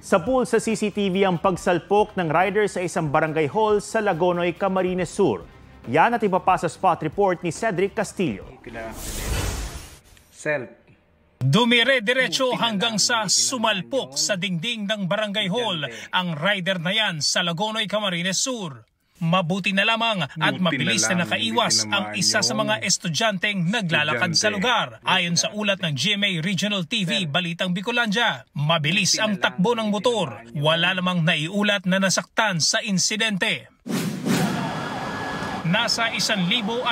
Sa pool sa CCTV ang pagsalpok ng rider sa isang barangay hall sa Lagonoy, Camarines Sur. Yan at iba pa sa spot report ni Cedric Castillo. Dumire-diretso hanggang sa sumalpok sa dingding ng barangay hall ang rider na yan sa Lagonoy, Camarines Sur. Mabuti na lamang at mabilis na nakaiwas ang isa sa mga estudyanteng naglalakad sa lugar. Ayon sa ulat ng GMA Regional TV Balitang Bicolandia, mabilis ang takbo ng motor. Wala namang naiulat na nasaktan sa insidente. Nasa 1,500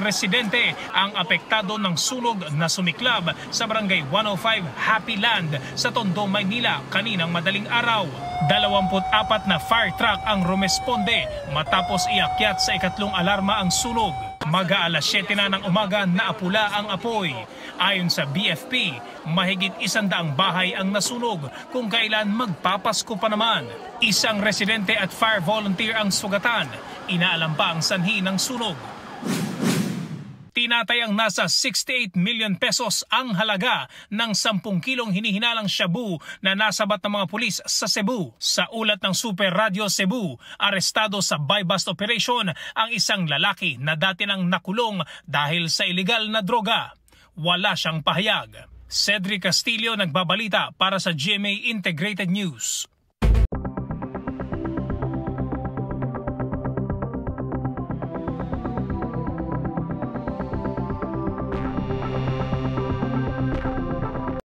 residente ang apektado ng sunog na sumiklab sa Barangay 105 Happy Land sa Tondo, Maynila kaninang madaling araw. 24 na fire truck ang rumesponde matapos iakyat sa ikatlong alarma ang sunog. Mag-aalas 7 na ng umaga naapula ang apoy. Ayon sa BFP, mahigit 100 bahay ang nasunog kung kailan magpapasko pa naman. Isang residente at fire volunteer ang sugatan. Inaalam pa ang sanhi ng sunog. Tinatayang nasa 68 million pesos ang halaga ng 10 kilong hinihinalang shabu na nasabat ng mga pulis sa Cebu. Sa ulat ng Super Radio Cebu, arestado sa buy-bust operation ang isang lalaki na dati nang nakulong dahil sa ilegal na droga. Wala siyang pahayag. Cedric Castillo nagbabalita para sa GMA Integrated News.